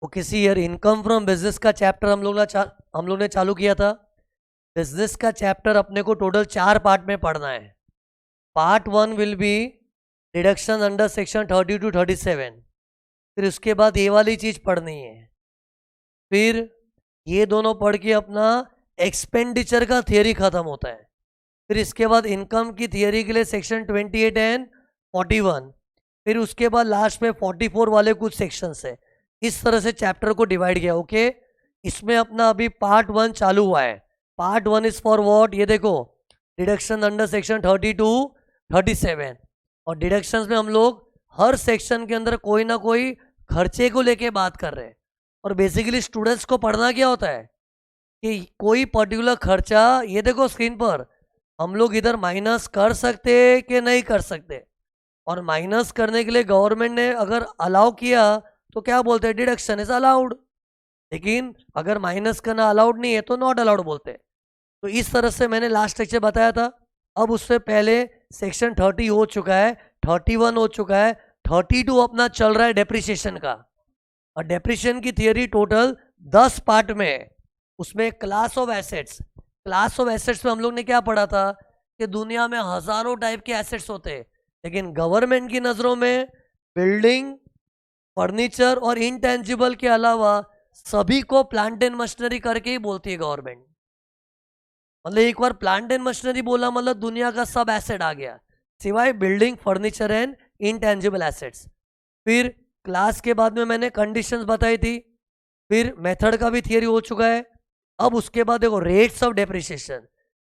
वो किसी year income from business का चैप्टर हम लोग ने चालू किया था। बिजनेस का चैप्टर अपने को टोटल 4 पार्ट में पढ़ना है। Part 1 will be deduction under section 30 to 37। फिर उसके बाद ये वाली चीज पढ़नी है। फिर ये दोनों पढ़ के अपना एक्सपेंडिचर का थियरी खत्म होता है। फिर इसके बाद इनकम की थियरी के लिए सेक्शन 28 एंड 41। फिर उसके बाद लास्ट में 44 वाले कुछ सेक्शंस है। इस तरह से चैप्टर को डिवाइड किया। ओके, इसमें अपना अभी पार्ट 1 चालू हुआ है। पार्ट 1 इज फॉर व्हाट, ये देखो, डिडक्शन अंडर सेक्शन 30 to 37। और डिडक्शंस में हम लोग हर सेक्शन के अंदर कोई ना कोई खर्चे को लेके बात कर रहे हैं। और बेसिकली स्टूडेंट्स को पढ़ना क्या होता है कि कोई पर्टिकुलर खर्चा, ये देखो स्क्रीन पर, हम लोग इधर माइनस कर सकते कि नहीं कर सकते। और माइनस करने के लिए गवर्नमेंट ने अगर अलाउ किया तो क्या बोलते हैं, डिडक्शन इज अलाउड। लेकिन अगर माइनस करना अलाउड नहीं है तो नॉट अलाउड बोलते हैं। तो इस तरह से मैंने लास्ट लेक्चर बताया था। अब उससे पहले सेक्शन 30 हो चुका है, 31 हो चुका है, 32 अपना चल रहा है डेप्रिसिएशन का। और डेप्रिसिएशन की थियरी टोटल 10 पार्ट में है। उसमें क्लास ऑफ एसेट्स में हम लोग ने क्या पढ़ा था कि दुनिया में हजारों टाइप के एसेट्स होते हैं, लेकिन गवर्नमेंट की नजरों में बिल्डिंग, फर्नीचर और इनटेंजिबल के अलावा सभी को प्लांट एंड मशीनरी करके ही बोलती है गवर्नमेंट। मतलब एक बार प्लांट एंड मशीनरी बोला मतलब दुनिया का सब एसेट आ गया, सिवाय building, furniture and intangible assets. फिर क्लास के बाद में मैंने कंडीशंस बताई थी। फिर मेथड का भी थियरी हो चुका है। अब उसके बाद देखो रेट्स ऑफ डेप्रिसिएशन,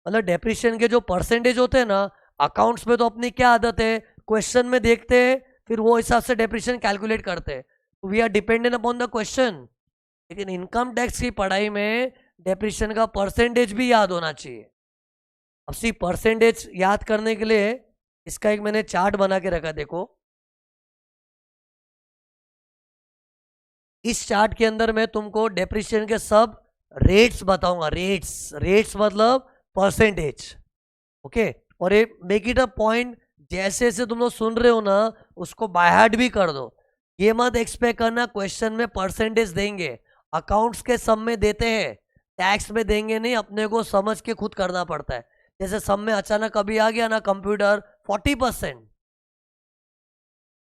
मतलब डेप्रिसिएशन के जो परसेंटेज होते हैं ना, अकाउंट्स में तो अपनी क्या आदत है, क्वेश्चन में देखते हैं फिर वो हिसाब से डेप्रिसिएशन कैलकुलेट करते हैं। तो we are dependent upon the question. लेकिन इनकम टैक्स की पढ़ाई में डेप्रिसिएशन का परसेंटेज भी याद होना चाहिए। अब सी परसेंटेज याद करने के लिए इसका एक मैंने चार्ट बना के रखा, देखो। इस चार्ट के अंदर मैं तुमको डेप्रिसिएशन के सब रेट्स बताऊंगा। रेट्स मतलब परसेंटेज। ओके, और ये मेक इट अ पॉइंट, जैसे जैसे तुम लोग सुन रहे हो ना उसको बाय हार्ट भी कर दो। ये मत एक्सपेक्ट करना क्वेश्चन में परसेंटेज देंगे। अकाउंट्स के सम में देते हैं, टैक्स में देंगे नहीं, अपने को समझ के खुद करना पड़ता है। जैसे सम में अचानक अभी आ गया ना कंप्यूटर 40%,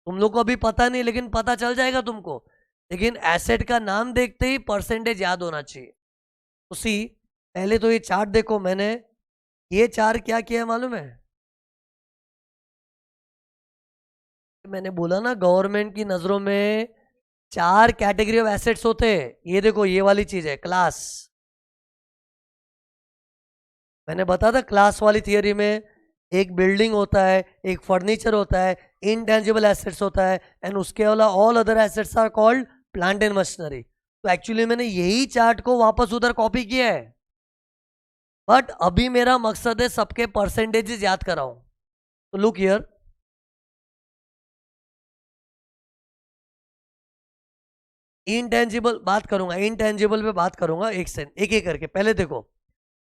तुम लोग को अभी पता नहीं लेकिन पता चल जाएगा तुमको। लेकिन एसेट का नाम देखते ही परसेंटेज याद होना चाहिए। उसी पहले तो ये चार्ट देखो, मैंने ये चार्ट क्या किया है मालूम है? मैंने बोला ना गवर्नमेंट की नजरों में 4 कैटेगरी ऑफ एसेट्स होते हैं। ये देखो ये वाली चीज है क्लास। मैंने बताया था क्लास वाली थियरी में एक बिल्डिंग होता है, एक फर्नीचर होता है, इनटेंजिबल एसेट्स होता है, एंड उसके अलावा all other assets are called plant and machinery. तो एक्चुअली मैंने यही चार्ट को वापस उधर कॉपी किया है, बट अभी मेरा मकसद है सबके परसेंटेजेस याद कराऊं। तो लुक हियर, इनटेंजिबल बात करूंगा, इनटेंजिबल पे बात करूंगा एक एक करके। पहले देखो,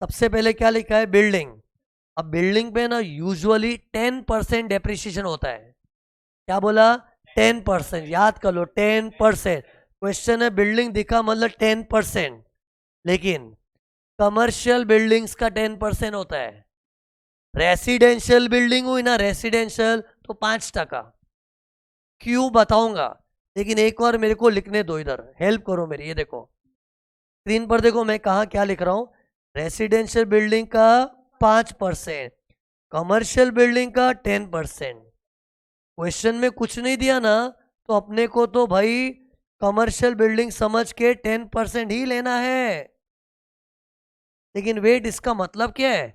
सबसे पहले क्या लिखा है, बिल्डिंग। अब बिल्डिंग पे ना यूजुअली 10% डेप्रिसिएशन होता है। क्या बोला, 10%, याद कर लो 10%। क्वेश्चन है बिल्डिंग दिखा मतलब 10%, लेकिन कमर्शियल बिल्डिंग्स का 10% होता है। रेसिडेंशियल बिल्डिंग हुई ना, रेसिडेंशियल, तो 5%। क्यों बताऊंगा, लेकिन एक बार मेरे को लिखने दो, इधर हेल्प करो मेरी। ये देखो स्क्रीन पर, देखो मैं कहा क्या लिख रहा हूं, रेसिडेंशियल बिल्डिंग का 5%, कमर्शियल बिल्डिंग का 10%। क्वेश्चन में कुछ नहीं दिया ना, तो अपने को तो भाई कमर्शियल बिल्डिंग समझ के 10% ही लेना है। लेकिन वेट, इसका मतलब क्या है,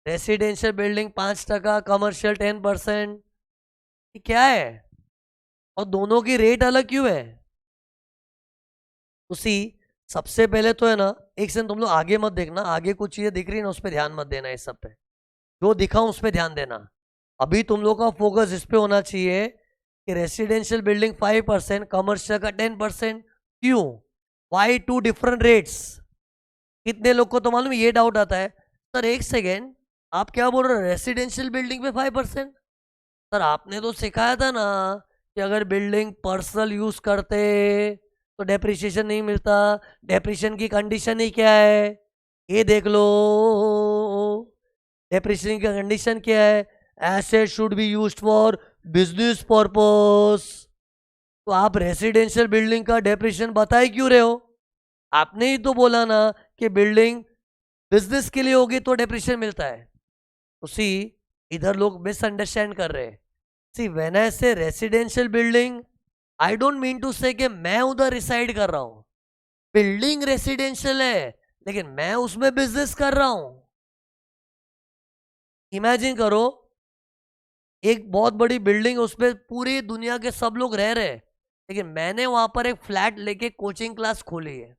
रेसिडेंशियल बिल्डिंग 5%, कमर्शियल 10%, क्या है? और दोनों की रेट अलग क्यों है? उसी सबसे पहले तो है ना, एक सेकंड तुम लोग आगे मत देखना, आगे कुछ चीजें दिख रही है ना उस पर ध्यान मत देना, इस सब पे जो दिखाऊं उस पर ध्यान देना। अभी तुम लोग का फोकस इस पे होना चाहिए कि रेसिडेंशियल बिल्डिंग 5%, कमर्शियल का 10%। क्यों, वाई 2 डिफरेंट रेट्स? कितने लोग को तो मालूम ये डाउट आता है, सर एक सेकेंड, आप क्या बोल रहे हो रेसिडेंशियल बिल्डिंग पे 5%? सर आपने तो सिखाया था ना कि अगर बिल्डिंग पर्सनल यूज करते तो डेप्रिसिएशन नहीं मिलता। डेप्रिसिएशन की कंडीशन ही क्या है, ये देख लो। डेप्रिसिएशन की कंडीशन क्या है, asset should be used for business purpose. तो आप रेसिडेंशियल बिल्डिंग का डेप्रिसिएशन बता ही क्यों रहे हो? आपने ही तो बोला ना कि बिल्डिंग बिजनेस के लिए होगी तो डेप्रिसिएशन मिलता है। तो सी, इधर लोग मिसअंडरस्टैंड कर रहे हैं। सी, when I say residential building, I don't mean to say कि मैं उधर रिसाइड कर रहा हूं। बिल्डिंग रेसिडेंशियल है लेकिन मैं उसमें बिजनेस कर रहा हूं। इमेजिन करो, एक बहुत बड़ी बिल्डिंग, उसमें पूरी दुनिया के सब लोग रह रहे हैं, लेकिन मैंने वहां पर एक फ्लैट लेके कोचिंग क्लास खोली है।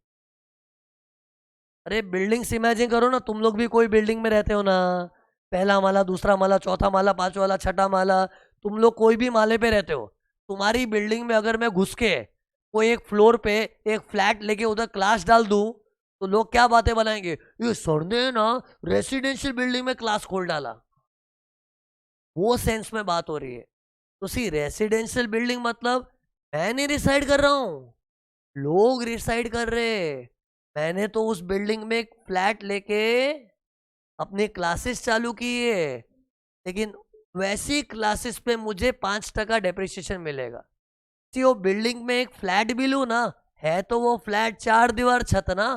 अरे बिल्डिंग्स इमेजिन करो ना, तुम लोग भी कोई बिल्डिंग में रहते हो ना, पहला माला, दूसरा माला, चौथा माला, पांचवा माला, छठा माला, तुम लोग कोई भी माले पे रहते हो। तुम्हारी बिल्डिंग में अगर मैं घुस के कोई एक फ्लोर पे एक फ्लैट लेके उधर क्लास डाल दूं, तो लोग क्या बातें बनाएंगे, ये सर ने ना रेसिडेंशियल बिल्डिंग में क्लास खोल डाला। वो सेंस में बात हो रही है। तो सी, रेसिडेंशियल बिल्डिंग मतलब मैं नहीं रिसाइड कर रहा हूं, लोग रिसाइड कर रहे हैं। मैंने तो उस बिल्डिंग में एक फ्लैट लेके अपनी क्लासेस चालू की है, लेकिन वैसी क्लासेस पे मुझे 5% डेप्रिसिएशन मिलेगा। सी, वो बिल्डिंग में एक फ्लैट भी लूँ ना, है तो वो फ्लैट 4 दीवार छत ना,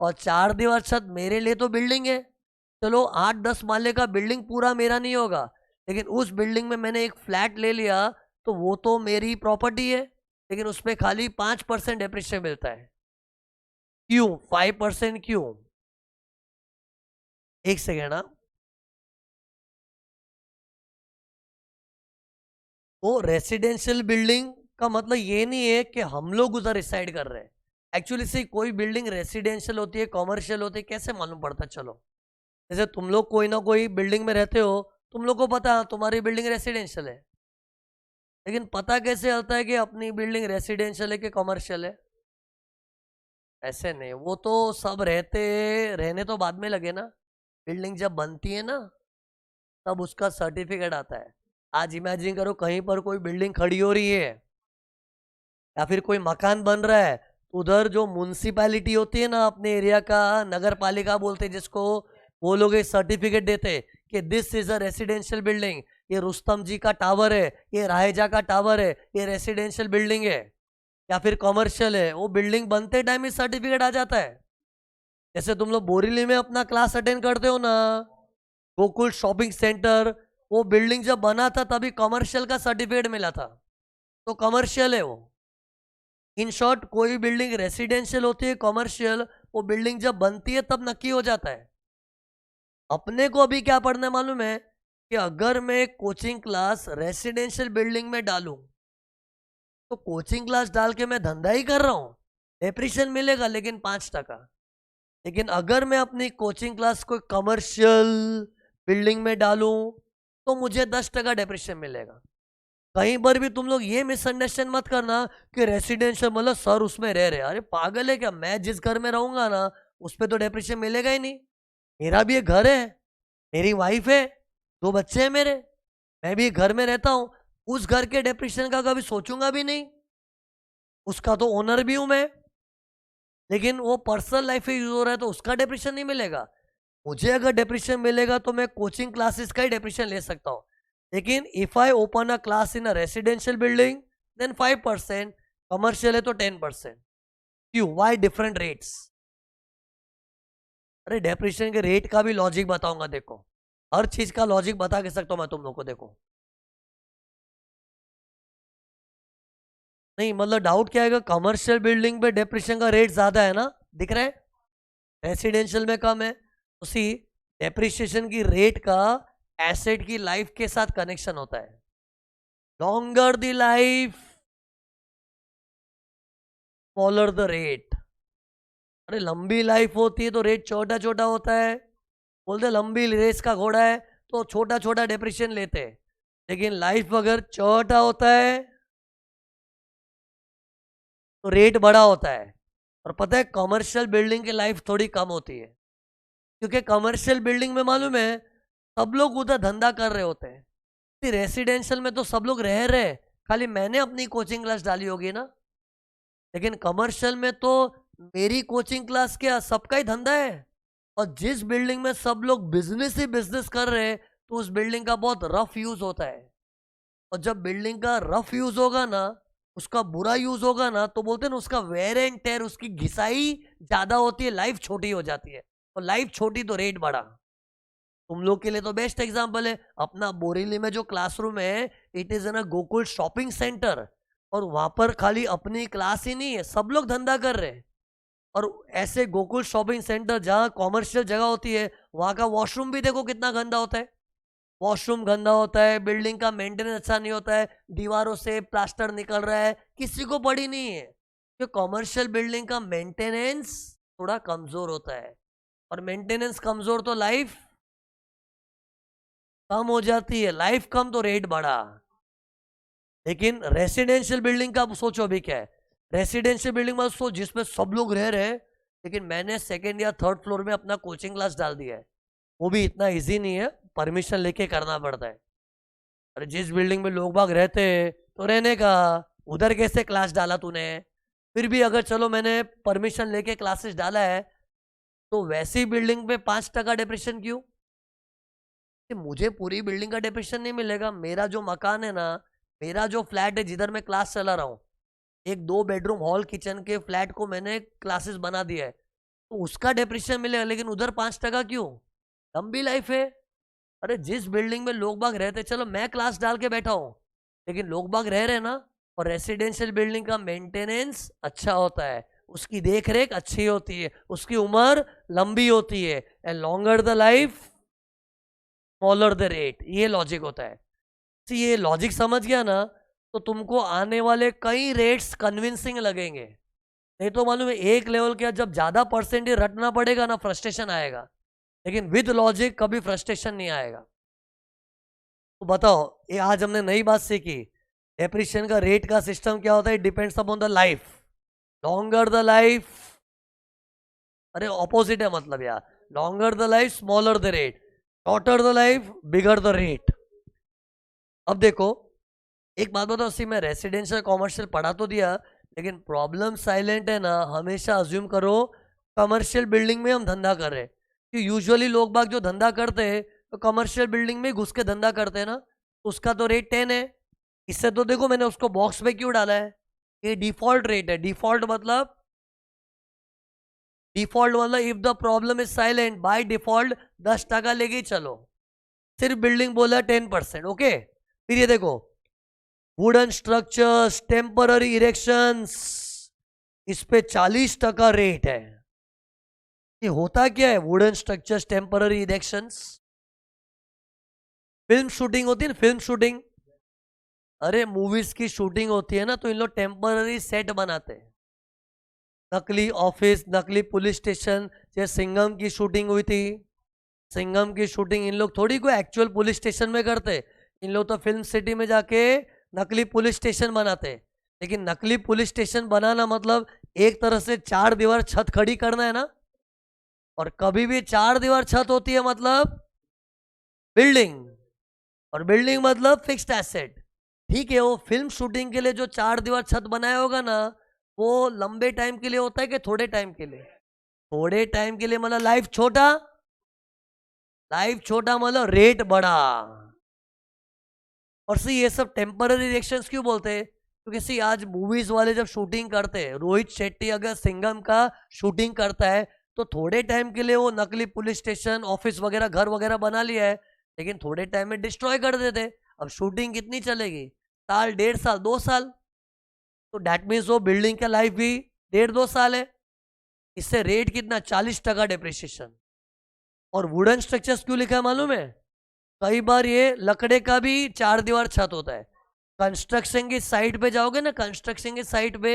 और 4 दीवार छत मेरे लिए तो बिल्डिंग है। चलो 8-10 माले का बिल्डिंग पूरा मेरा नहीं होगा, लेकिन उस बिल्डिंग में मैंने एक फ्लैट ले लिया तो वो तो मेरी प्रॉपर्टी है, लेकिन उसमें खाली 5% डेप्रिसिएशन मिलता है। क्यों 5% क्यों? एक सेकेंड। हाँ, तो रेसिडेंशियल बिल्डिंग का मतलब ये नहीं है कि हम लोग उधर रिसाइड कर रहे हैं। एक्चुअली से कोई बिल्डिंग रेसिडेंशियल होती है, कॉमर्शियल होती है, कैसे मालूम पड़ता है? चलो, जैसे तुम लोग कोई ना कोई बिल्डिंग में रहते हो, तुम लोग को पता है तुम्हारी बिल्डिंग रेसिडेंशियल है, लेकिन पता कैसे चलता है कि अपनी बिल्डिंग रेसिडेंशियल है कि कॉमर्शियल है? ऐसे नहीं, वो तो सब रहने तो बाद में लगे ना। बिल्डिंग जब बनती है ना, तब उसका सर्टिफिकेट आता है। आज इमेजिन करो कहीं पर कोई बिल्डिंग खड़ी हो रही है या फिर कोई मकान बन रहा है, तो उधर जो म्युनिसिपैलिटी होती है ना, अपने एरिया का नगर पालिका बोलते हैं जिसको, वो लोग एक सर्टिफिकेट देते हैं कि this is a residential building. ये रुस्तम जी का टावर है, ये राहेजा का टावर है, ये रेसिडेंशियल बिल्डिंग है या फिर कॉमर्शियल है। वो बिल्डिंग बनते टाइम ही सर्टिफिकेट आ जाता है। जैसे तुम लोग बोरीली में अपना क्लास अटेंड करते हो ना, गोकुल शॉपिंग सेंटर, वो बिल्डिंग जब बना था तभी कॉमर्शियल का सर्टिफिकेट मिला था, तो कॉमर्शियल है वो। इन शॉर्ट, कोई बिल्डिंग रेसिडेंशियल होती है, कॉमर्शियल, वो बिल्डिंग जब बनती है तब नक्की हो जाता है। अपने को अभी क्या पढ़ना है मालूम है, कि अगर मैं कोचिंग क्लास रेसिडेंशियल बिल्डिंग में डालूं, तो कोचिंग क्लास डाल के मैं धंधा ही कर रहा हूं, डेप्रिसिएशन मिलेगा लेकिन 5%। लेकिन अगर मैं अपनी कोचिंग क्लास को कमर्शियल बिल्डिंग में डालूं, तो मुझे 10% डेप्रिसिएशन मिलेगा। कहीं पर भी तुम लोग ये मिसअंडरस्टैंड मत करना कि रेसिडेंशियल मतलब सर उसमें रह रहे। अरे पागल है क्या? मैं जिस घर में रहूंगा ना, उस पर तो डेप्रिसिएशन मिलेगा ही नहीं। मेरा भी एक घर है, मेरी वाइफ है, 2 बच्चे हैं मेरे, मैं भी एक घर में रहता हूं। उस घर के डेप्रिसिएशन का कभी सोचूंगा भी नहीं, उसका तो ओनर भी हूं मैं। लेकिन वो पर्सनल लाइफ में यूज हो रहा है तो उसका डेप्रिसिएशन नहीं मिलेगा। मुझे अगर डेप्रिसिएशन मिलेगा तो मैं कोचिंग क्लासेस का ही डेप्रिसिएशन ले सकता हूँ। लेकिन if I open a class in a residential building, then 5%, commercial है तो 10%। क्यों? Why different rates? अरे डेप्रिसिएशन के रेट का भी लॉजिक बताऊंगा, देखो हर चीज का लॉजिक बता के सकता हूं मैं तुम लोग को। देखो, नहीं मतलब डाउट क्या है, कमर्शियल बिल्डिंग पे डेप्रिसिएशन का रेट ज्यादा है ना, दिख रहा है, रेसिडेंशियल में कम है। उसी डेप्रिसिएशन की रेट का एसेट की लाइफ के साथ कनेक्शन होता है। Longer the life, smaller the rate. अरे लंबी लाइफ होती है तो रेट छोटा छोटा होता है। बोलते लंबी रेस का घोड़ा है तो छोटा छोटा डेप्रिसिएशन लेते हैं, लेकिन लाइफ अगर छोटा होता है तो रेट बड़ा होता है। और पता है कमर्शियल बिल्डिंग की लाइफ थोड़ी कम होती है, क्योंकि कमर्शियल बिल्डिंग में मालूम है सब लोग उधर धंधा कर रहे होते हैं। रेसिडेंशियल में तो सब लोग रह रहे, खाली मैंने अपनी कोचिंग क्लास डाली होगी ना। लेकिन कमर्शियल में तो मेरी कोचिंग क्लास क्या, सबका ही धंधा है। और जिस बिल्डिंग में सब लोग बिजनेस ही बिजनेस कर रहे हैं, तो उस बिल्डिंग का बहुत रफ यूज होता है। और जब बिल्डिंग का रफ यूज होगा ना, उसका बुरा यूज होगा ना, तो बोलते हैं ना उसका वेयर एंड टेयर, उसकी घिसाई ज्यादा होती है, लाइफ छोटी हो जाती है। और लाइफ छोटी तो रेट बड़ा। तुम लोग के लिए तो बेस्ट एग्जांपल है अपना बोरीली में जो क्लासरूम है, it is in a Gokul shopping centre. और वहां पर खाली अपनी क्लास ही नहीं है, सब लोग धंधा कर रहे हैं। और ऐसे गोकुल शॉपिंग सेंटर जहाँ कॉमर्शियल जगह होती है, वहां का वॉशरूम भी देखो कितना गंदा होता है। वॉशरूम गंदा होता है, बिल्डिंग का मेंटेनेंस अच्छा नहीं होता है, दीवारों से प्लास्टर निकल रहा है, किसी को पड़ी नहीं है कि कॉमर्शियल बिल्डिंग का मेंटेनेंस थोड़ा कमजोर होता है। और मेंटेनेंस कमजोर तो लाइफ कम हो जाती है, लाइफ कम तो रेट बढ़ा। लेकिन रेसिडेंशियल बिल्डिंग का आप सोचो अभी क्या है। रेसिडेंशियल बिल्डिंग में सोच जिसमें सब लोग रह रहे हैं, लेकिन मैंने सेकेंड या थर्ड फ्लोर में अपना कोचिंग क्लास डाल दिया है। वो भी इतना इजी नहीं है, परमिशन लेके करना पड़ता है। अरे जिस बिल्डिंग में लोग बाग रहते हैं तो रहने का, उधर कैसे क्लास डाला तूने। फिर भी अगर चलो मैंने परमिशन लेके क्लासेस डाला है, तो वैसी बिल्डिंग पे 5% डिप्रेशन क्यों। कि मुझे पूरी बिल्डिंग का डिप्रेशन नहीं मिलेगा। मेरा जो मकान है ना, मेरा जो फ्लैट है जिधर मैं क्लास चला रहा हूँ, एक 2 बेडरूम हॉल किचन के फ्लैट को मैंने क्लासेस बना दिया है, तो उसका डिप्रेशन मिलेगा। लेकिन उधर 5% क्यों, लंबी लाइफ है। अरे जिस बिल्डिंग में लोग बाग रहते, चलो मैं क्लास डाल के बैठा हूँ, लेकिन लोग बाग रह रहे ना। और रेसिडेंशियल बिल्डिंग का मेंटेनेंस अच्छा होता है, उसकी देख रेख अच्छी होती है, उसकी उम्र लंबी होती है। And longer the life smaller the rate, ये लॉजिक होता है। तो ये लॉजिक समझ गया ना, तो तुमको आने वाले कई रेट्स कन्विंसिंग लगेंगे। नहीं तो मालूम है एक लेवल के जब ज्यादा परसेंटेज रटना पड़ेगा ना, फ्रस्ट्रेशन आएगा। लेकिन विद लॉजिक कभी फ्रस्ट्रेशन नहीं आएगा। तो बताओ, ये आज हमने नई बात सीखी। डेप्रिशिएशन का रेट का सिस्टम क्या होता है, depends upon the life. Longer the life, अरे ऑपोजिट है मतलब यार, longer the life smaller the rate, shorter the life bigger the rate. अब देखो एक बात बताओ, सी मैं रेसिडेंशियल कॉमर्शियल पढ़ा तो दिया, लेकिन प्रॉब्लम साइलेंट है ना। हमेशा अज्यूम करो कमर्शियल बिल्डिंग में हम धंधा कर रहे हैं, कि यूजुअली लोग बाग जो धंधा करते हैं तो कमर्शियल बिल्डिंग में घुस के धंधा करते हैं ना, उसका तो रेट 10 है। इससे तो देखो मैंने उसको बॉक्स में क्यों डाला है, ये डिफॉल्ट रेट है। डिफॉल्ट मतलब if the problem is silent, by default 10% लेके चलो। सिर्फ बिल्डिंग बोला 10%, ओके। फिर ये देखो, वुडन स्ट्रक्चर्स, टेम्पररी इरेक्शंस, इस पे 40% रेट है। ये होता क्या है wooden structures, temporary erections? Film shooting होती है ना, फिल्म शूटिंग। अरे मूवीज की शूटिंग होती है ना, तो इन लोग टेम्पररी सेट बनाते हैं। नकली ऑफिस, नकली पुलिस स्टेशन। जैसे सिंघम की शूटिंग हुई थी, सिंघम की शूटिंग इन लोग थोड़ी कोई एक्चुअल पुलिस स्टेशन में करते। इन लोग तो फिल्म सिटी में जाके नकली पुलिस स्टेशन बनाते। लेकिन नकली पुलिस स्टेशन बनाना मतलब एक तरह से 4 दीवार छत खड़ी करना है ना। और कभी भी 4 दीवार छत होती है मतलब बिल्डिंग, और बिल्डिंग मतलब फिक्स्ड एसेट। ठीक है, वो फिल्म शूटिंग के लिए जो 4 दीवार छत बनाया होगा ना, वो लंबे टाइम के लिए होता है कि थोड़े टाइम के लिए? थोड़े टाइम के लिए, मतलब लाइफ छोटा। लाइफ छोटा मतलब रेट बड़ा। और सी ये सब टेम्पररी रिएक्शंस क्यों बोलते हैं, क्योंकि सी आज मूवीज वाले जब शूटिंग करते हैं, रोहित शेट्टी अगर सिंघम का शूटिंग करता है, तो थोड़े टाइम के लिए वो नकली पुलिस स्टेशन, ऑफिस वगैरह, घर वगैरह बना लिया है, लेकिन थोड़े टाइम में डिस्ट्रॉय कर देते। अब शूटिंग कितनी चलेगी, साल, 1.5 साल, 2 साल। तो डैट मीन्स वो बिल्डिंग का लाइफ भी 1.5-2 साल है। इससे रेट कितना, 40% डिप्रिसिएशन। और वुडन स्ट्रक्चर्स क्यों लिखा है मालूम है? कई बार ये लकड़े का भी 4 दीवार छत होता है। कंस्ट्रक्शन की साइट पे जाओगे ना, कंस्ट्रक्शन की साइट पे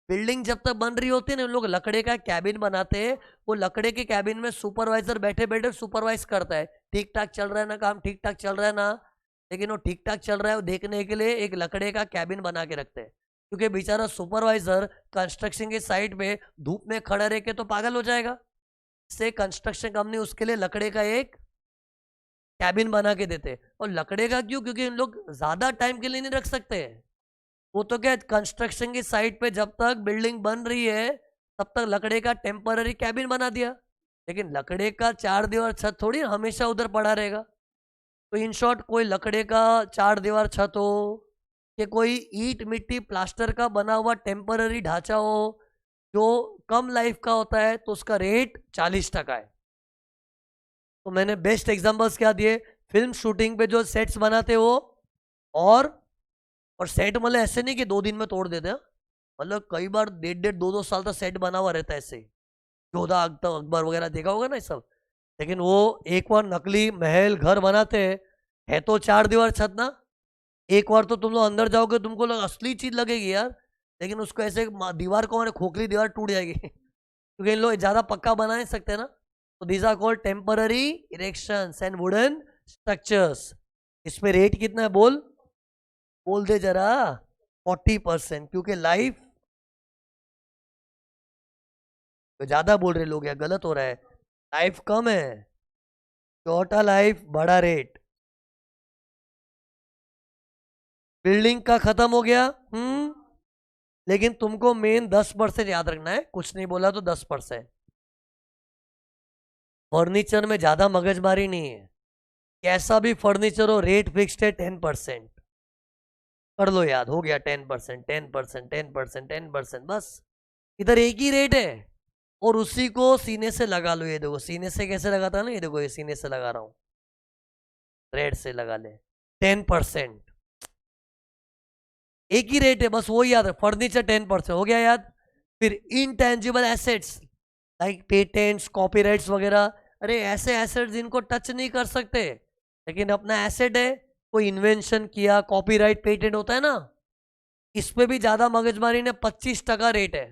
बिल्डिंग जब तक बन रही होती है ना, लोग लकड़े का कैबिन बनाते हैं। वो लकड़े के कैबिन में सुपरवाइजर बैठे बैठे सुपरवाइज करता है, ठीक ठाक चल रहा है ना काम, ठीक ठाक चल रहा है ना। लेकिन वो ठीक ठाक चल रहा है वो देखने के लिए एक लकड़े का कैबिन बना के रखते हैं, क्योंकि बेचारा सुपरवाइजर कंस्ट्रक्शन की साइट पे धूप में खड़ा रह के तो पागल हो जाएगा। से कंस्ट्रक्शन कंपनी उसके लिए लकड़े का एक कैबिन बना के देते। और लकड़े का क्यों, क्योंकि इन लोग ज्यादा टाइम के लिए नहीं रख सकते। वो तो क्या कंस्ट्रक्शन की साइट पे जब तक बिल्डिंग बन रही है तब तक लकड़े का टेम्पररी कैबिन बना दिया, लेकिन लकड़े का 4 दीवार छत थोड़ी हमेशा उधर पड़ा रहेगा। तो इन शॉर्ट कोई लकड़े का 4 दीवार छत हो कि कोई ईंट मिट्टी प्लास्टर का बना हुआ टेम्पररी ढांचा हो जो कम लाइफ का होता है, तो उसका रेट 40% है। तो मैंने बेस्ट एग्जांपल्स क्या दिए, फिल्म शूटिंग पे जो सेट्स बनाते हो, और सेट मतलब ऐसे नहीं कि 2 दिन में तोड़ देते हैं, मतलब कई बार 1.5 2 साल तक सेट बना हुआ रहता है। ऐसे योधा अकबर वगैरह देखा होगा ना ये सब, लेकिन वो एक बार नकली महल घर बनाते हैं, है तो 4 दीवार छत ना, एक बार तो तुम लोग अंदर जाओगे तुमको असली चीज लगेगी यार, लेकिन उसको ऐसे दीवार को मैंने खोखली दीवार टूट जाएगी क्योंकि इन लोग ज्यादा पक्का बना नहीं सकते ना। तो these are called temporary erections and wooden structures. इसमें रेट कितना है बोल दे जरा, 40%, क्योंकि लाइफ तो ज्यादा बोल रहे लोग, या गलत हो रहा है, लाइफ कम है, छोटा लाइफ बड़ा रेट। बिल्डिंग का खत्म हो गया, लेकिन तुमको मेन 10% याद रखना है, कुछ नहीं बोला तो 10%। फर्नीचर में ज्यादा मगजमारी नहीं है, कैसा भी फर्नीचर हो रेट फिक्स्ड है 10%, कर लो याद, हो गया 10%, 10%, 10%, 10%, बस इधर एक ही रेट है, और उसी को सीने से लगा लो। ये देखो सीने से कैसे लगाता है ना, ये देखो ये सीने से लगा रहा हूं, रेट से लगा ले, 10%, एक ही रेट है, बस वो याद है, फर्नीचर 10% हो गया याद। फिर intangible assets like patents copyrights वगैरह, अरे ऐसे एसेट्स इनको टच नहीं कर सकते, लेकिन अपना एसेट है, कोई इन्वेंशन किया, कॉपीराइट पेटेंट होता है ना, इस पे भी ज्यादा मगजमारी ने 25% रेट है।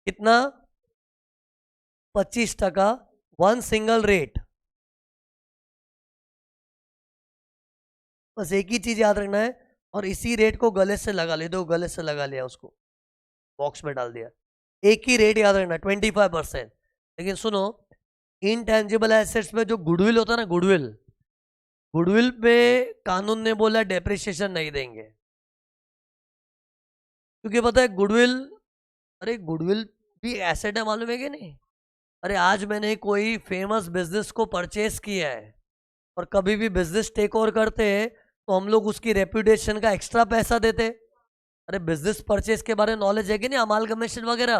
कितना? 25%, वन सिंगल रेट। बस एक ही चीज याद रखना है, और इसी रेट को गले से लगा ले दो, गले से लगा लिया उसको, बॉक्स में डाल दिया, एक ही रेट याद रखना 25%। लेकिन सुनो, इनटेंजिबल एसेट्स में जो गुडविल होता है ना, गुडविल, गुडविल पे कानून ने बोला डेप्रिसिएशन नहीं देंगे, क्योंकि पता है गुडविल, अरे गुडविल भी एसेट है, मालूम है कि नहीं? अरे आज मैंने कोई फेमस बिजनेस को परचेस किया है, और कभी भी बिजनेस टेक ओवर करते हैं तो हम लोग उसकी रेपुटेशन का एक्स्ट्रा पैसा देते। अरे बिजनेस परचेस के बारे में नॉलेज है कि नहीं, अमालगमेशन वगैरह,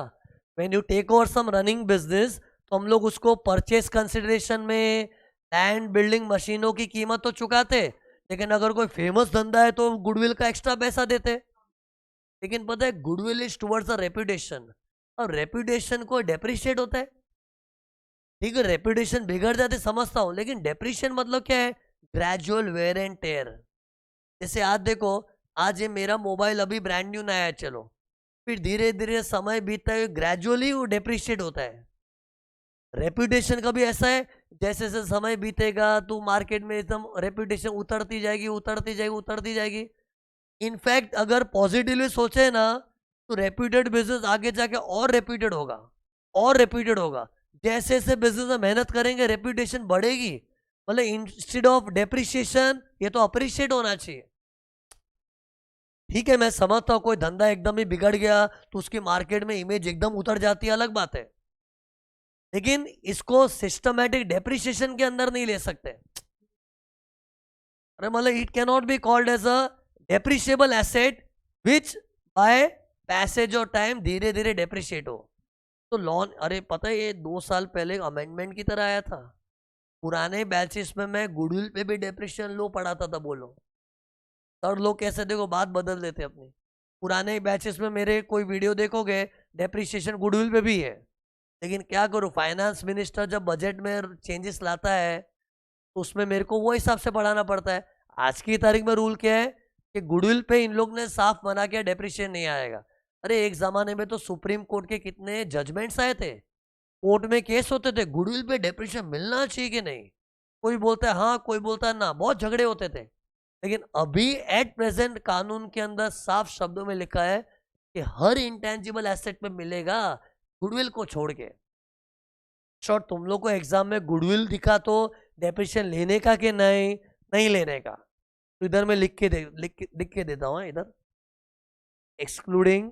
when you take over some running business तो हम लोग उसको परचेस कंसिडरेशन में लैंड बिल्डिंग मशीनों की कीमत तो चुकाते, लेकिन अगर कोई फेमस धंधा है तो गुडविल का एक्स्ट्रा पैसा देते। लेकिन पता है goodwill is towards a reputation, और रेपुटेशन को डेप्रिशिएट होता है, ठीक है, रेपुटेशन बिगड़ जाते समझता हूं, लेकिन डेप्रिशिएशन मतलब क्या है? Gradual wear and tear. जैसे आज देखो, आज ये मेरा मोबाइल अभी ब्रांड न्यू नया है, चलो, फिर धीरे धीरे समय बीतता है, ग्रेजुअली वो डेप्रिशिएट होता है। रेपुटेशन का भी ऐसा है, जैसे जैसे समय बीतेगा तू मार्केट में एकदम रेपुटेशन उतरती जाएगी, उतरती जाएगी, उतरती जाएगी। इनफैक्ट अगर पॉजिटिवली सोचे ना, तो रेप्यूटेड बिजनेस आगे जाके और रेप्यूटेड होगा, और रेप्यूटेड होगा, जैसे जैसे बिजनेस में मेहनत करेंगे रेप्यूटेशन बढ़ेगी, मतलब इंस्टेड ऑफ डेप्रिसिएशन ये तो अप्रिशिएट होना चाहिए। ठीक है, मैं समझता हूं कोई धंधा एकदम ही बिगड़ गया तो उसकी मार्केट में इमेज एकदम उतर जाती है, अलग बात है, लेकिन इसको सिस्टमैटिक डेप्रिसिएशन के अंदर नहीं ले सकते। अरे मतलब it cannot be called as a depreciable asset which by passage of time धीरे धीरे डेप्रिशिएट हो। तो लॉन, अरे पता है ये 2 साल पहले अमेंडमेंट की तरह आया था, पुराने बैचेस में मैं गुडविल पे भी डेप्रिशिएशन लो पढ़ाता था। बोलो सर लोग कैसे, देखो बात बदल देते अपनी, पुराने बैचेस में मेरे कोई वीडियो देखोगे डेप्रिशिएशन गुडविल पे भी है, लेकिन क्या करूँ, फाइनेंस मिनिस्टर जब बजट में चेंजेस लाता है तो उसमें मेरे को वो हिसाब से पढ़ाना पड़ता है। आज की तारीख में रूल क्या है कि गुडविल पे इन लोग ने साफ मना किया डेप्रिशिएशन नहीं आएगा। अरे एक जमाने में तो सुप्रीम कोर्ट के कितने जजमेंट्स आए थे, कोर्ट में केस होते थे गुडविल पे डेप्रिशिएशन मिलना चाहिए कि नहीं, कोई बोलता है हाँ, कोई बोलता है ना, बहुत झगड़े होते थे। लेकिन अभी एट प्रेजेंट कानून के अंदर साफ शब्दों में लिखा है कि हर इंटेंजिबल एसेट में मिलेगा, गुडविल को छोड़ के। शॉर्ट तुम लोग को एग्जाम में गुडविल दिखा तो डेप्रिशिएशन लेने का कि नहीं, नहीं लेने का, तो इधर मैं लिख के देता हूँ इधर। Excluding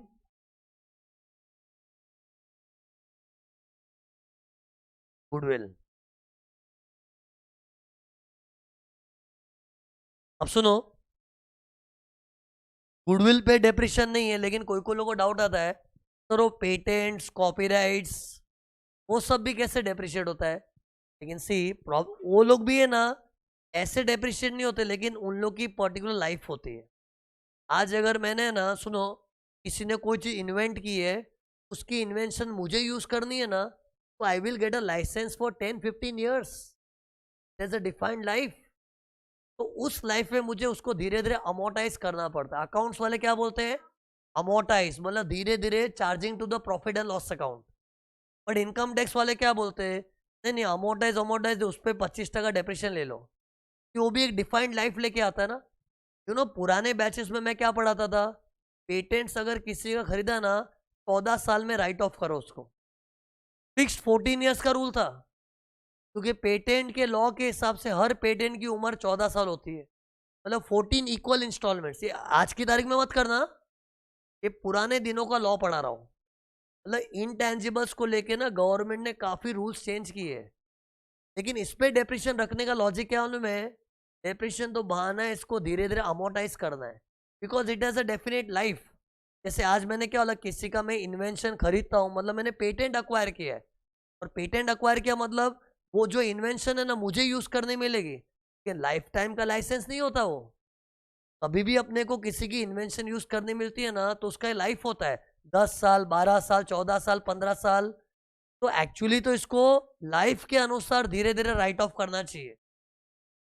goodwill. अब सुनो, गुडविल पे डेप्रिशिएशन नहीं है, लेकिन कोई कोई लोगों को डाउट आता है सर वो पेटेंट्स कॉपीराइट्स वो सब भी कैसे डेप्रिशिएट होता है। लेकिन सी वो लोग भी है ना ऐसे डेप्रिशिएट नहीं होते, लेकिन उन लोग की पर्टिकुलर लाइफ होती है। आज अगर मैंने ना सुनो किसी ने कोई चीज इन्वेंट की है, उसकी इन्वेंशन मुझे यूज करनी है ना, तो I will get a licence for 10-15 years। there's a defined life. तो उस लाइफ में मुझे उसको धीरे धीरे अमोर्टाइज करना पड़ता है। अकाउंट्स वाले क्या बोलते हैं, अमोर्टाइज, मतलब धीरे धीरे charging to the profit and loss account. But income tax वाले क्या बोलते हैं, नहीं नहीं अमोर्टाइज अमोर्टाइज उस पर 25% डेप्रेशन ले लो, कि वो भी एक डिफाइंड लाइफ लेके आता है ना। पुराने बैचेस में मैं क्या पढ़ाता था, पेटेंट्स अगर किसी का खरीदा ना 14 साल में राइट ऑफ करो उसको। फिक्स्ड 14 ईयर्स का रूल था, क्योंकि पेटेंट के लॉ के हिसाब से हर पेटेंट की उम्र 14 साल होती है, मतलब 14 इक्वल इंस्टॉलमेंट्स। ये आज की तारीख में मत करना, ये पुराने दिनों का लॉ पढ़ा रहा हूँ। मतलब इनटेंजिबल्स को लेके ना गवर्नमेंट ने काफी रूल्स चेंज किए हैं, लेकिन इस पे डेप्रिशिएशन रखने का लॉजिक क्या मालूम है, डेप्रिशिएशन तो बहाना है, इसको धीरे धीरे अमोर्टाइज करना है, because it has a definite life. जैसे आज मैंने क्या बोला, किसी का मैं इन्वेंशन खरीदता हूँ, मतलब मैंने पेटेंट अक्वायर किया है, और पेटेंट अक्वायर किया मतलब वो जो इन्वेंशन है ना मुझे यूज करने मिलेगी, कि लाइफ टाइम का लाइसेंस नहीं होता वो। कभी भी अपने को किसी की इन्वेंशन यूज करनी मिलती है ना, तो उसका लाइफ होता है 10 साल, 12 साल, 14 साल, 15 साल। तो एक्चुअली तो इसको लाइफ के अनुसार धीरे धीरे राइट ऑफ करना चाहिए,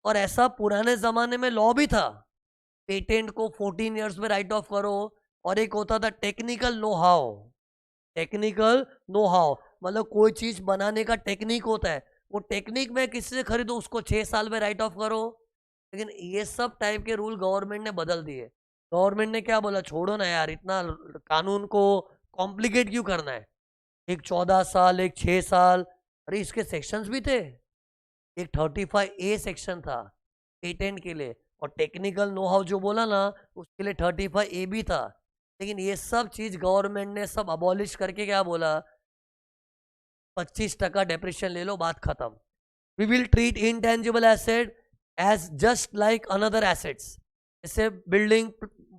और ऐसा पुराने जमाने में लॉ भी था, पेटेंट को 14 इयर्स में राइट ऑफ करो। और एक होता था technical know how, technical know how मतलब कोई चीज बनाने का टेक्निक होता है, वो टेक्निक में किसी से खरीदो उसको 6 साल में राइट ऑफ करो। लेकिन ये सब टाइप के रूल गवर्नमेंट ने बदल दिए। गवर्नमेंट ने क्या बोला, छोड़ो ना यार, इतना कानून को कॉम्प्लिकेट क्यों करना है। एक 14 साल, एक 6 साल, अरे इसके सेक्शंस भी थे। एक 35A सेक्शन था पेटेंट के लिए, और टेक्निकल नो हाउ जो बोला ना उसके लिए 35A भी था। लेकिन ये सब चीज गवर्नमेंट ने सब अबॉलिश करके क्या बोला, 25% डेप्रिशिएशन ले लो, बात खत्म। We will treat intangible asset as just like another assets. जैसे बिल्डिंग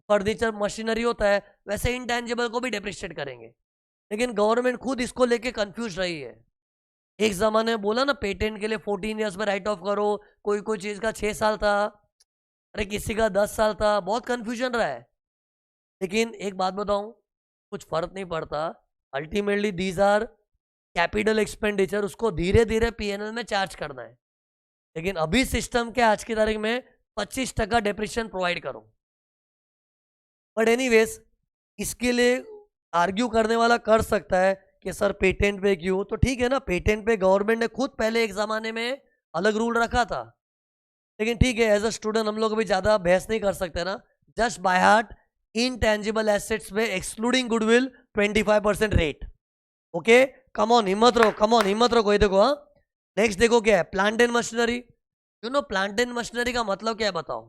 फर्नीचर मशीनरी होता है, वैसे इनटेंजिबल को भी डेप्रिशिएट करेंगे। लेकिन गवर्नमेंट खुद इसको लेके कंफ्यूज रही है। एक जमाने में बोला ना पेटेंट के लिए 14 इयर्स में राइट ऑफ करो, कोई कोई चीज का 6 साल था, अरे किसी का 10 साल था, बहुत कंफ्यूजन रहा है। लेकिन एक बात बताऊं, कुछ फर्क नहीं पड़ता, ultimately these are capital expenditure, उसको धीरे धीरे पीएनएल में चार्ज करना है। लेकिन अभी सिस्टम के आज की तारीख में 25% डेप्रिशिएशन प्रोवाइड करो। बट एनीवेज, इसके लिए आर्ग्यू करने वाला कर सकता है कि सर पेटेंट पे क्यों, तो ठीक है ना, पेटेंट पे गवर्नमेंट ने खुद पहले एक जमाने में अलग रूल रखा था। लेकिन ठीक है, एज अ स्टूडेंट हम लोग अभी ज्यादा बहस नहीं कर सकते ना, just by heart intangible assets में excluding goodwill 25% rate. Okay, come on, हिम्मत रहो, कम ऑन, हिम्मत रखो। ये देखो, हाँ नेक्स्ट देखो क्या है, plant and machinery. Plant and machinery का मतलब क्या है बताओ,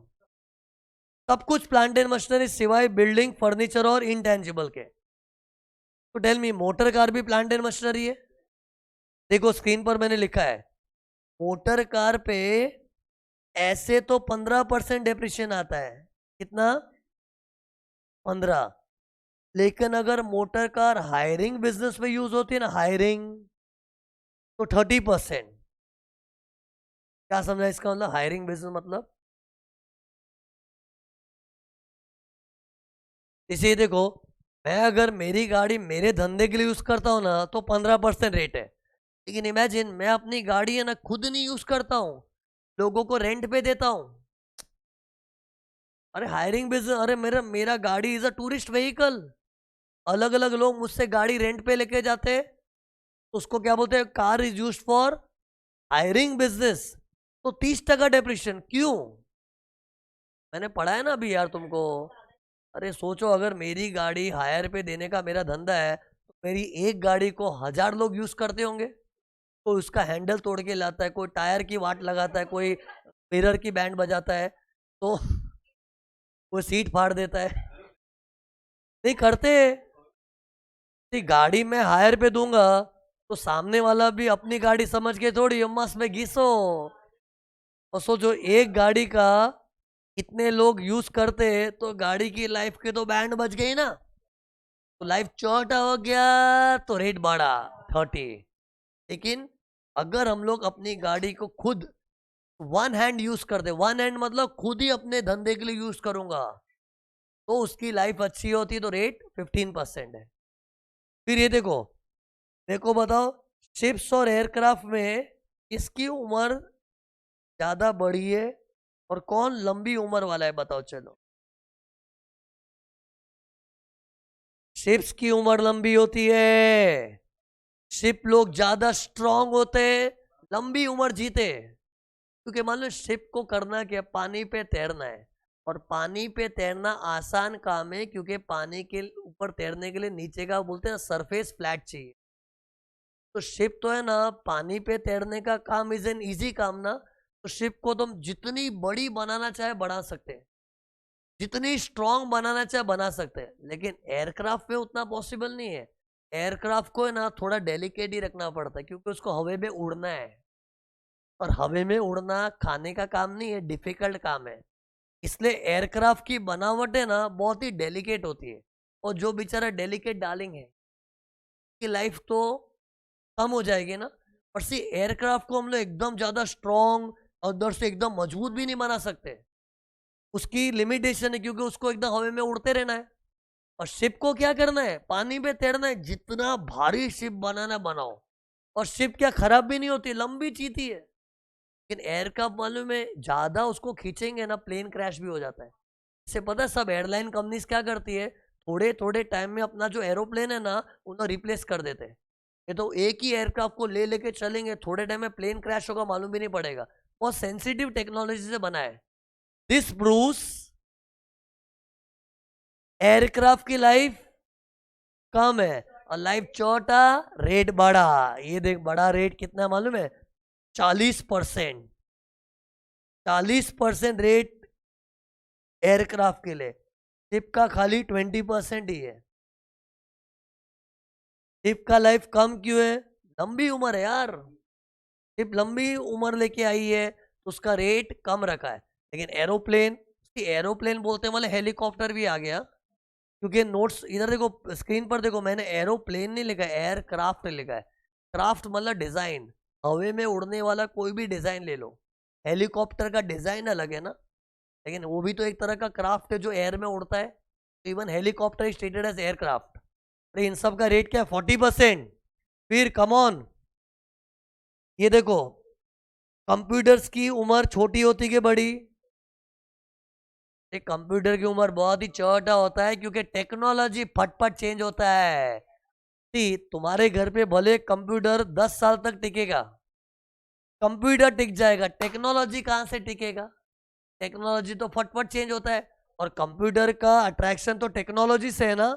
सब कुछ प्लांट एंड मशीनरी सिवाय बिल्डिंग फर्नीचर और इनटेंजिबल के। तो टेल मी, मोटर कार भी प्लांट एंड मशीनरी है? देखो स्क्रीन पर मैंने लिखा है, मोटर कार पे ऐसे तो 15% डेप्रिशिएशन आता है। कितना? 15। लेकिन अगर मोटर कार हायरिंग बिजनेस में यूज होती है ना, हायरिंग, तो 30%। क्या समझा इसका मतलब, हायरिंग बिजनेस मतलब? इसे देखो, मैं अगर मेरी गाड़ी मेरे धंधे के लिए यूज करता हूँ ना, तो 15% रेट है। लेकिन इमेजिन मैं अपनी गाड़ी है ना खुद नहीं यूज करता हूँ, लोगों को रेंट पे देता हूँ। अरे हायरिंग बिजनेस, अरे मेरा मेरा गाड़ी इज अ टूरिस्ट व्हीकल, अलग अलग लोग मुझसे गाड़ी रेंट पे लेके जाते हैं, तो उसको क्या बोलते हैं, car is use for hiring business. तो 30% डेप्रिशिएशन क्यों? मैंने पढ़ा है ना अभी यार तुमको। अरे सोचो, अगर मेरी गाड़ी हायर पे देने का मेरा धंधा है, तो मेरी एक गाड़ी को 1000 लोग यूज करते होंगे। कोई उसका हैंडल तोड़ के लाता है, कोई टायर की वाट लगाता है, कोई मिरर की बैंड बजाता है, तो कोई सीट फाड़ देता है। नहीं करते। गाड़ी में हायर पे दूंगा तो सामने वाला भी अपनी गाड़ी समझ के थोड़ी अम्मास में घिसो। और सोचो एक गाड़ी का इतने लोग यूज करते तो गाड़ी की लाइफ के तो बैंड बज गई ना। तो लाइफ छोटा हो गया तो रेट बढ़ा 30। लेकिन अगर हम लोग अपनी गाड़ी को खुद वन हैंड यूज कर दे, वन हैंड मतलब खुद ही अपने धंधे के लिए यूज करूंगा, तो उसकी लाइफ अच्छी होती है, तो रेट 15% है। फिर ये देखो, देखो बताओ, शिप्स और एयरक्राफ्ट में किसकी उम्र ज्यादा बड़ी है और कौन लंबी उम्र वाला है, बताओ चलो। शिप्स की उम्र लंबी होती है, शिप लोग ज्यादा स्ट्रांग होते, लंबी उम्र जीते। क्योंकि मान लो शिप को करना क्या, पानी पे तैरना है, और पानी पे तैरना आसान काम है, क्योंकि पानी के ऊपर तैरने के लिए नीचे का बोलते हैं ना सरफेस फ्लैट चाहिए। तो शिप तो है ना, पानी पे तैरने का काम इज एन इजी काम ना। तो शिप को तुम जितनी बड़ी बनाना चाहे बढ़ा सकते हैं, जितनी स्ट्रांग बनाना चाहे बना सकते हैं, लेकिन एयरक्राफ्ट में उतना पॉसिबल नहीं है। एयरक्राफ्ट को है ना थोड़ा डेलिकेट ही रखना पड़ता है, क्योंकि उसको हवा में उड़ना है, और हवा में उड़ना खाने का काम नहीं है, डिफिकल्ट काम है। इसलिए एयरक्राफ्ट की बनावट है ना बहुत ही डेलिकेट होती है। और जो बेचारा डेलिकेट डार्लिंग है, की लाइफ तो कम हो जाएगी ना। और सी एयरक्राफ्ट को हम लोग एकदम ज्यादा स्ट्रॉन्ग अंदर से एकदम मजबूत भी नहीं बना सकते, उसकी लिमिटेशन है, क्योंकि उसको एकदम हवा में उड़ते रहना है। और शिप को क्या करना है, पानी पे तैरना है, जितना भारी शिप बनाना बनाओ। और शिप क्या खराब भी नहीं होती, लंबी चीती है। लेकिन एयरक्राफ्ट मालूम है ज्यादा उसको खींचेंगे ना प्लेन क्रैश भी हो जाता है। इससे पता है सब एयरलाइन कंपनीज क्या करती है, थोड़े थोड़े टाइम में अपना जो एरोप्लेन है ना उन्हें रिप्लेस कर देते हैं। ये तो एक ही एयरक्राफ्ट को ले लेके चलेंगे, थोड़े टाइम में प्लेन क्रैश होगा मालूम भी नहीं पड़ेगा। बहुत सेंसिटिव टेक्नोलॉजी से बना है। दिस प्रूव्स एयरक्राफ्ट की लाइफ कम है और लाइफ छोटा, रेट बड़ा। ये देख बड़ा रेट कितना है मालूम है, 40%। 40% रेट एयरक्राफ्ट के लिए, शिप का खाली 20% ही है। शिप का लाइफ कम क्यों है, लंबी उम्र है यार। शिप लंबी उम्र लेके आई है तो उसका रेट कम रखा है। लेकिन एरोप्लेन, एरोप्लेन बोलते हैं, मतलब हेलीकॉप्टर भी आ गया। क्योंकि नोट्स इधर देखो, स्क्रीन पर देखो, मैंने एरोप्लेन नहीं लिखा है, एयरक्राफ्ट लिखा है। क्राफ्ट मतलब डिजाइन, हवे में उड़ने वाला कोई भी डिजाइन ले लो। हेलीकॉप्टर का डिजाइन अलग है ना, लेकिन वो भी तो एक तरह का क्राफ्ट है जो एयर में उड़ता है। Even helicopter is treated as aircraft. इन सब का रेट क्या है, 40%। फिर कमॉन, ये देखो, कंप्यूटर्स की उम्र छोटी होती कि बड़ी, एक कंप्यूटर की उम्र बहुत ही छोटा होता है, क्योंकि टेक्नोलॉजी फटफट चेंज होता है। तुम्हारे घर पे भले कंप्यूटर 10 साल तक टिकेगा, कंप्यूटर टिक जाएगा, टेक्नोलॉजी कहां से टिकेगा। टेक्नोलॉजी तो फटफट चेंज होता है, और कंप्यूटर का अट्रैक्शन तो टेक्नोलॉजी से है ना।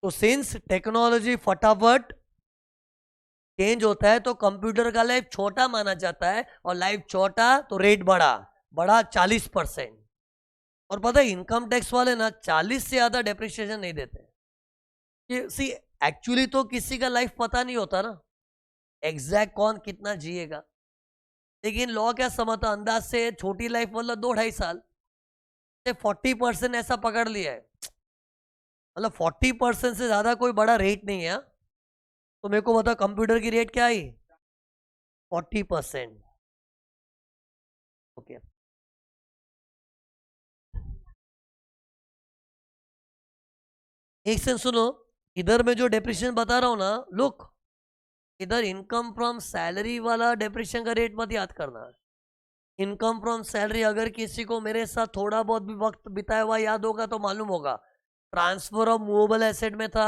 तो सिंस टेक्नोलॉजी फटाफट चेंज होता है, तो कंप्यूटर का लाइफ छोटा माना जाता है, और लाइफ छोटा तो रेट बड़ा, बड़ा 40%। और पता है इनकम टैक्स वाले ना 40 से ज्यादा डेप्रिसिएशन नहीं देते। कि सी एक्चुअली तो किसी का लाइफ पता नहीं होता ना, एग्जैक्ट कौन कितना जिएगा। लेकिन लॉ क्या समझता, अंदाज से छोटी लाइफ मतलब 2-2.5 साल, 40% ऐसा पकड़ लिया है। मतलब 40% से ज्यादा कोई बड़ा रेट नहीं है। तो मेरे को बता कंप्यूटर की रेट क्या आई, 40%। ओके, एक सेकंड सुनो, इधर मैं जो डेप्रिसिएशन बता रहा हूं ना, लुक, इधर इनकम फ्रॉम सैलरी वाला डेप्रिसिएशन का रेट मत याद करना। इनकम फ्रॉम सैलरी अगर किसी को मेरे साथ थोड़ा बहुत भी वक्त बिताया हुआ याद होगा तो मालूम होगा, ट्रांसफर ऑफ मूवेबल एसेट में था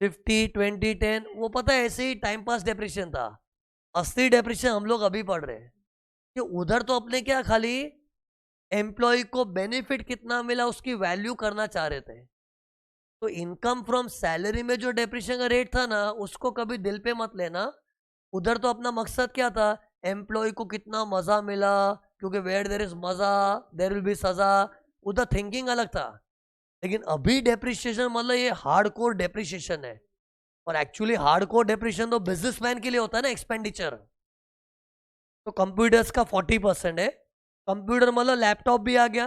50-20-10, वो पता है ऐसे ही टाइम पास डेप्रिसिएशन था। असली डेप्रिसिएशन हम लोग अभी पढ़ रहे हैं, कि उधर तो अपने क्या खाली एम्प्लॉय को बेनिफिट कितना मिला उसकी वैल्यू करना चाह रहे थे। तो इनकम फ्रॉम सैलरी में जो डेप्रिसिएशन का रेट था ना, उसको कभी दिल पे मत लेना। उधर तो अपना मकसद क्या था, एम्प्लॉय को कितना मजा मिला, क्योंकि वेयर देर इज मजा देर विल बी सजा। उधर थिंकिंग अलग था। लेकिन अभी डेप्रिसिएशन मतलब ये हार्डकोर डेप्रिसिएशन है, और एक्चुअली हार्डकोर डेप्रिसिएशन तो बिजनेसमैन के लिए होता है ना, एक्सपेंडिचर। तो कंप्यूटर्स का 40% है। कंप्यूटर मतलब लैपटॉप भी आ गया,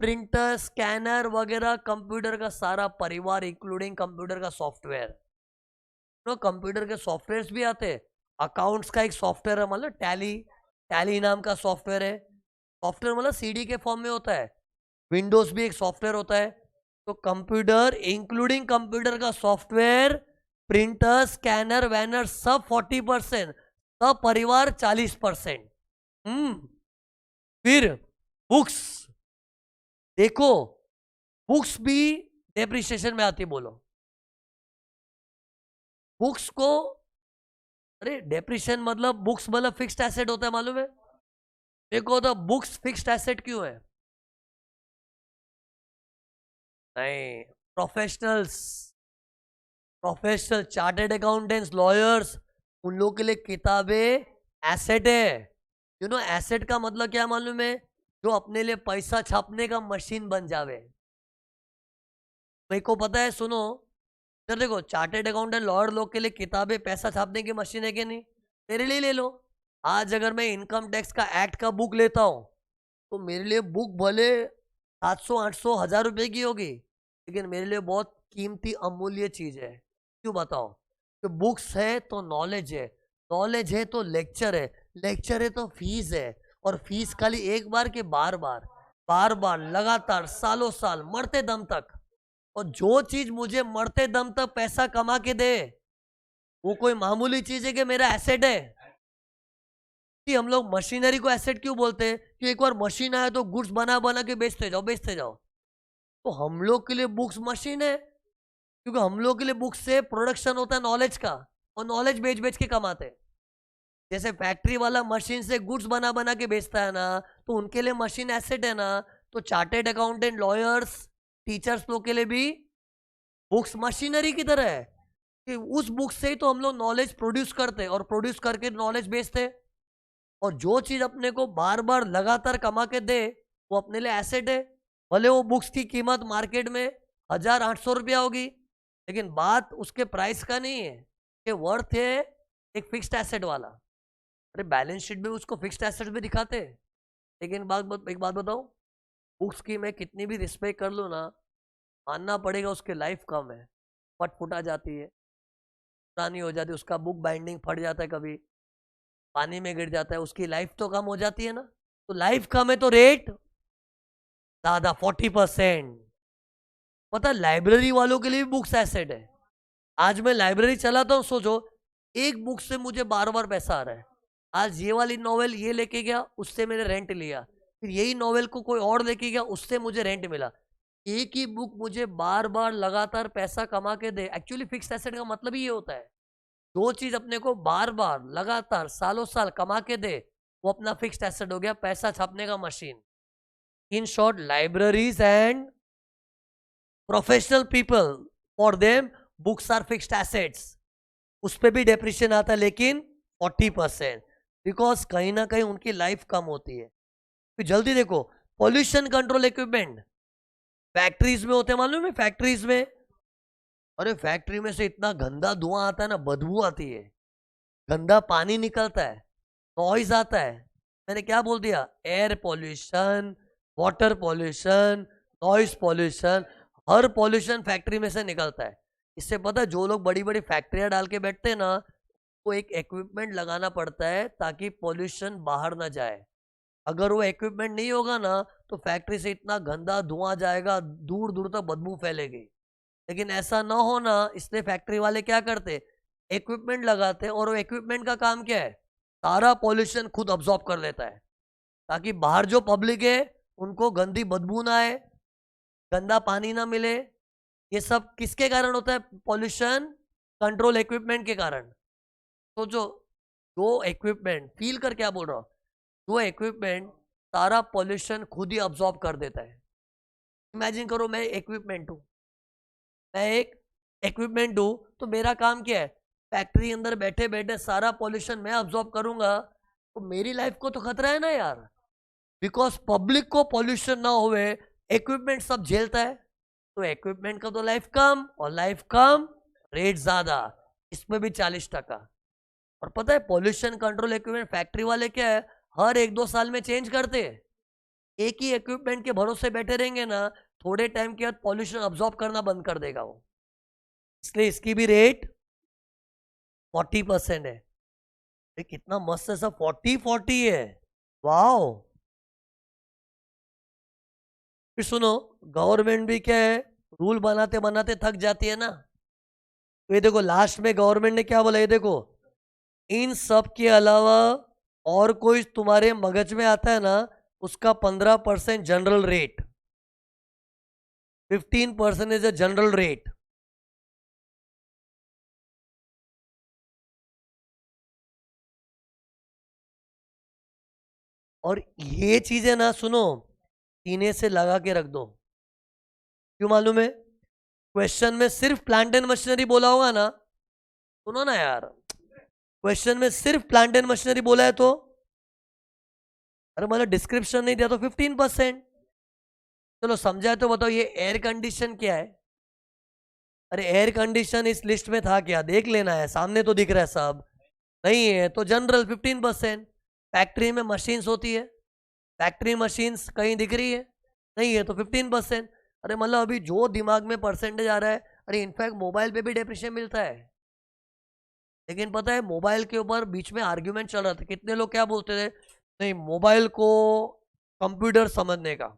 प्रिंटर, स्कैनर वगैरह, कंप्यूटर का सारा परिवार इंक्लूडिंग कंप्यूटर का सॉफ्टवेयर। तो कंप्यूटर के सॉफ्टवेयर्स भी आते हैं। अकाउंट्स का एक सॉफ्टवेयर है, मतलब टैली, टैली नाम का सॉफ्टवेयर है। सॉफ्टवेयर मतलब सीडी के फॉर्म में होता है। विंडोज भी एक सॉफ्टवेयर होता है। तो कंप्यूटर इंक्लूडिंग कंप्यूटर का सॉफ्टवेयर, प्रिंटर, स्कैनर वैनर सब 40%, सब परिवार 40%। फिर बुक्स देखो, बुक्स भी डेप्रिसिएशन में आती है। बोलो बुक्स को, अरे डेप्रिसिएशन मतलब बुक्स मतलब फिक्स्ड एसेट होता है, मालूम है? देखो तो बुक्स फिक्स्ड एसेट क्यों है? नहीं, professionals, professional chartered accountants, lawyers, उन लोगों के लिए किताबें एसेट है। यू नो एसेट का मतलब क्या मालूम है? जो अपने लिए पैसा छापने का मशीन बन जावे। मेरे को पता है, सुनो इधर देखो, चार्टर्ड अकाउंटेंट लॉयर लोग के लिए किताबें पैसा छापने की मशीन है कि नहीं? मेरे लिए ले लो। आज अगर मैं इनकम टैक्स का एक्ट का बुक लेता हूँ, तो मेरे लिए बुक भले 700 800 1000 रुपए की होगी, लेकिन मेरे लिए बहुत कीमती अमूल्य चीज है। क्यों बताओ? तो बुक्स है तो नॉलेज है, नॉलेज है तो लेक्चर है, लेक्चर है तो फीस है, और फीस खाली एक बार के बार बार, बार बार लगातार सालों साल मरते दम तक। और जो चीज मुझे मरते दम तक पैसा कमा के दे, वो कोई मामूली चीज है कि मेरा एसेट है? कि हम लोग मशीनरी को एसेट क्यों बोलते हैं? कि एक बार मशीन आया तो गुड्स बना बना के बेचते जाओ, बेचते जाओ। तो हम लोग के लिए बुक्स मशीन है, क्योंकि हम लोग के लिए बुक्स से प्रोडक्शन होता है नॉलेज का, और नॉलेज बेच बेच के कमाते हैं। जैसे फैक्ट्री वाला मशीन से गुड्स बना बना के बेचता है ना, तो उनके लिए मशीन एसेट है ना। तो चार्टेड अकाउंटेंट, लॉयर्स, टीचर्स लोग के लिए भी बुक्स मशीनरी की तरह है, कि उस बुक से ही तो हम लोग नॉलेज प्रोड्यूस करते हैं, और प्रोड्यूस करके नॉलेज बेचते हैं। और जो चीज अपने को बार बार लगातार कमा के दे, वो अपने लिए एसेट है। भले वो बुक्स की कीमत मार्केट में 1800 रुपया होगी, लेकिन बात उसके प्राइस का नहीं है, कि वर्थ है एक फिक्स्ड एसेट वाला। अरे बैलेंस शीट में उसको फिक्स्ड एसेट भी दिखाते हैं, लेकिन एक बात बताओ, बुक्स की मैं कितनी भी रिस्पेक्ट कर लूँ ना, मानना पड़ेगा उसकी लाइफ कम है। फट फुटा जाती है, पुरानी हो जाती है, उसका बुक बाइंडिंग फट जाता है, कभी पानी में गिर जाता है, उसकी लाइफ तो कम हो जाती है ना। तो लाइफ कम है तो रेट ज्यादा, 40%। पता, लाइब्रेरी वालों के लिए भी बुक्स एसेट है। आज मैं लाइब्रेरी चलाता हूँ, सोचो एक बुक से मुझे बार बार पैसा आ रहा है। आज ये वाली नॉवेल ये लेके गया, उससे मैंने रेंट लिया, फिर यही नॉवेल को कोई और लेके गया, उससे मुझे रेंट मिला। एक ही बुक मुझे बार बार लगातार पैसा कमा के दे। एक्चुअली फिक्स्ड एसेट का मतलब ही ये होता है, जो चीज अपने को बार बार लगातार सालों साल कमा के दे, वो अपना फिक्स्ड एसेट हो गया, पैसा छापने का machine. In short, libraries and professional people, for them books are fixed assets. उस पर भी डेप्रिशिएशन आता है, लेकिन 40%, बिकॉज कहीं ना कहीं उनकी लाइफ कम होती है। फिर जल्दी देखो, पॉल्यूशन कंट्रोल इक्विपमेंट फैक्ट्रीज में होते हैं, मालूम है? फैक्ट्रीज में, अरे फैक्ट्री में से इतना गंदा धुआं आता है ना, बदबू आती है, गंदा पानी निकलता है, नॉइज आता है। मैंने क्या बोल दिया? Air pollution, water pollution, noise pollution, हर पॉल्यूशन फैक्ट्री में से निकलता है। इससे पता है, जो लोग बड़ी बड़ी फैक्ट्रियां डाल के बैठते हैं ना, वो एक इक्विपमेंट लगाना पड़ता है ताकि पॉल्यूशन बाहर ना जाए। अगर वो इक्विपमेंट नहीं होगा ना, तो फैक्ट्री से इतना गंदा धुआं जाएगा, दूर दूर तक बदबू फैलेगी। लेकिन ऐसा ना हो ना, इसलिए फैक्ट्री वाले क्या करते? इक्विपमेंट लगाते हैं, और वो इक्विपमेंट का काम क्या है? सारा पॉल्यूशन खुद अब्सॉर्ब कर लेता है, ताकि बाहर जो पब्लिक है उनको गंदी बदबू ना आए, गंदा पानी ना मिले। ये सब किसके कारण होता है? पॉल्यूशन कंट्रोल इक्विपमेंट के कारण। तो जो इक्विपमेंट, फील कर क्या बोल रहा हूँ, जो इक्विपमेंट सारा पॉल्यूशन खुद ही अब्सॉर्ब कर देता है। इमेजिन करो, मैं इक्विपमेंट हूँ, मैं एक इक्विपमेंट हूँ, तो मेरा काम क्या है? फैक्ट्री अंदर बैठे बैठे सारा पॉल्यूशन मैं अब्सॉर्ब करूंगा, तो मेरी लाइफ को तो खतरा है ना यार। बिकॉज पब्लिक को पॉल्यूशन ना होवे, इक्विपमेंट सब झेलता है, तो इक्विपमेंट का तो लाइफ कम, और लाइफ कम रेट ज्यादा, इसमें भी 40%। और पता है पॉल्यूशन कंट्रोल इक्विपमेंट फैक्ट्री वाले क्या है, हर 1-2 साल में चेंज करते हैं। एक ही इक्विपमेंट के भरोसे बैठे रहेंगे ना, थोड़े टाइम के बाद पॉल्यूशन अब्सॉर्ब करना बंद कर देगा वो। इसलिए इसकी भी रेट 40% है। ये कितना मस्त है सब, 40-40 है, वाओ। फिर सुनो, गवर्नमेंट भी क्या है, रूल बनाते बनाते थक जाती है ना। तो ये देखो लास्ट में गवर्नमेंट ने क्या बोला, ये देखो, इन सब के अलावा और कोई तुम्हारे मगज में आता है ना, उसका 15% general rate, 15% is a general rate. और ये चीजें ना सुनो, सीने से लगा के रख दो। क्यों मालूम है? क्वेश्चन में सिर्फ प्लांट एंड मशीनरी बोला होगा ना, सुनो ना यार, क्वेश्चन में सिर्फ प्लांट एंड मशीनरी बोला है तो, अरे मतलब डिस्क्रिप्शन नहीं दिया तो 15%। चलो समझाए तो बताओ, ये एयर कंडीशन क्या है? अरे एयर कंडीशन इस लिस्ट में था क्या, देख लेना है, सामने तो दिख रहा है सब। नहीं है तो जनरल 15%। फैक्ट्री में मशीन्स होती है, फैक्ट्री मशीन्स कहीं दिख रही है? नहीं है तो 15%। अरे मतलब अभी जो दिमाग में परसेंटेज आ रहा है, अरे इनफैक्ट मोबाइल पे भी डेप्रिशिएशन मिलता है। लेकिन पता है मोबाइल के ऊपर बीच में आर्ग्यूमेंट चल रहा था, कितने लोग क्या बोलते थे, नहीं मोबाइल को कंप्यूटर समझने का,